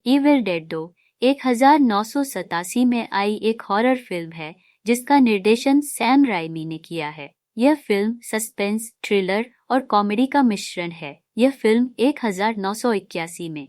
Evil dead 2 1987 में आई एक horror film है जिसका निर्देशन सैम राइमी ने किया है। यह फिल्म सस्पेंस, थ्रिलर और कॉमेडी का मिश्रण है। यह फिल्म 1981 में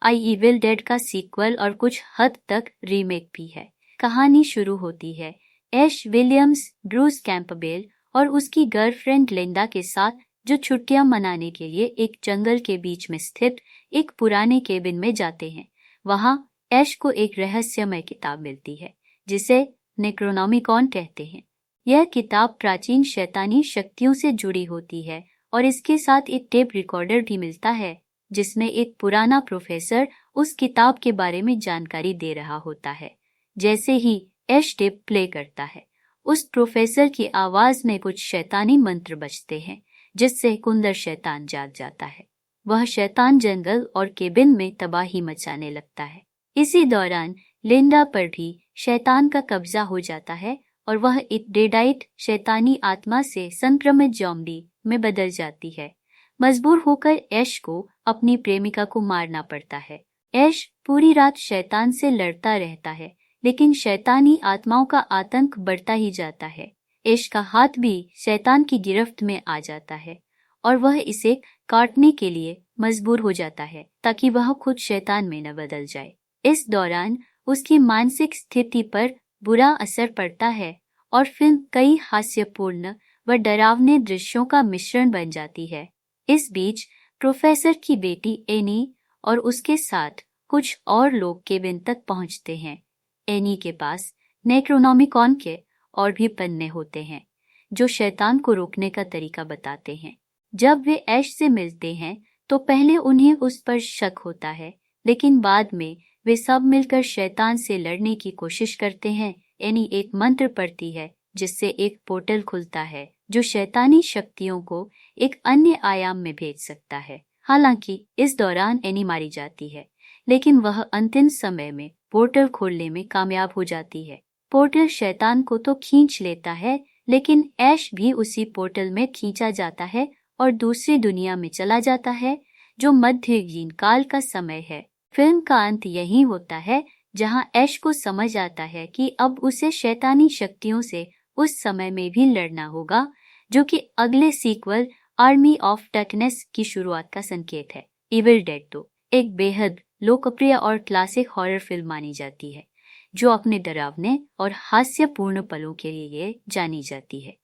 आई इविल डेड का सीक्वल और कुछ हद तक रीमेक भी है। कहानी शुरू होती है ऐश विलियम्स ब्रूस कैंपबेल और उसकी गर्लफ्रेंड लिंडा के साथ, जो छुट्टियां मनाने के लिए एक जंगल के बीच में स्थित एक पुराने केबिन में जाते हैं। वहां ऐश को एक रहस्यमय किताब मिलती है जिसे नेक्रोनॉमिकॉन कहते हैं। यह किताब प्राचीन शैतानी शक्तियों से जुड़ी होती है और इसके साथ एक टेप रिकॉर्डर भी मिलता है जिसमें एक पुराना प्रोफेसर उस किताब के बारे में जानकारी दे रहा होता है। जैसे ही ऐश टेप प्ले करता है, उस प्रोफेसर की आवाज में कुछ शैतानी मंत्र बजते हैं जिससे कुंदर शैतान जाग जाता है। वह शैतान जंगल और केबिन में तबाही मचाने लगता है। इसी दौरान लिंडा पर भी शैतान का कब्जा हो जाता है और वह एक डेडाइट शैतानी आत्मा से संक्रमित ज़ॉम्बी में बदल जाती है। मजबूर होकर ऐश को अपनी प्रेमिका को मारना पड़ता है। ऐश पूरी रात शैतान से लड़ता रहता है, लेकिन शैतानी आत्माओं का आतंक बढ़ता ही जाता है। ऐश का हाथ भी शैतान की गिरफ्त में आ जाता है और वह इसे काटने के लिए मजबूर हो जाता है ताकि वह खुद शैतान में न बदल जाए। इस दौरान उसकी मानसिक स्थिति पर बुरा असर पड़ता है और फिल्म कई हास्यपूर्ण व डरावने दृश्यों का मिश्रण बन जाती है। इस बीच प्रोफेसर की बेटी एनी और उसके साथ कुछ और लोग केबिन तक पहुंचते हैं। एनी के पास नेक्रोनॉमिकॉन के और भी पन्ने होते हैं जो शैतान को रोकने का तरीका बताते हैं। जब वे ऐश से मिलते हैं तो पहले उन्हें उस पर शक होता है, लेकिन बाद में वे सब मिलकर शैतान से लड़ने की कोशिश करते हैं। एनी एक मंत्र पढ़ती है जिससे एक पोर्टल खुलता है जो शैतानी शक्तियों को एक अन्य आयाम में भेज सकता है। हालांकि इस दौरान एनी मारी जाती है, लेकिन वह अंतिम समय में पोर्टल खोलने में कामयाब हो जाती है। पोर्टल शैतान को तो खींच लेता है, लेकिन ऐश भी उसी पोर्टल में खींचा जाता है और दूसरी दुनिया में चला जाता है जो मध्ययुगीन काल का समय है। फिल्म का अंत यही होता है जहां ऐश को समझ आता है कि अब उसे शैतानी शक्तियों से उस समय में भी लड़ना होगा, जो कि अगले सीक्वल आर्मी ऑफ डार्कनेस की शुरुआत का संकेत है। इविल डेड 2 एक बेहद लोकप्रिय और क्लासिक हॉरर फिल्म मानी जाती है जो अपने डरावने और हास्यपूर्ण पलों के लिए जानी जाती है।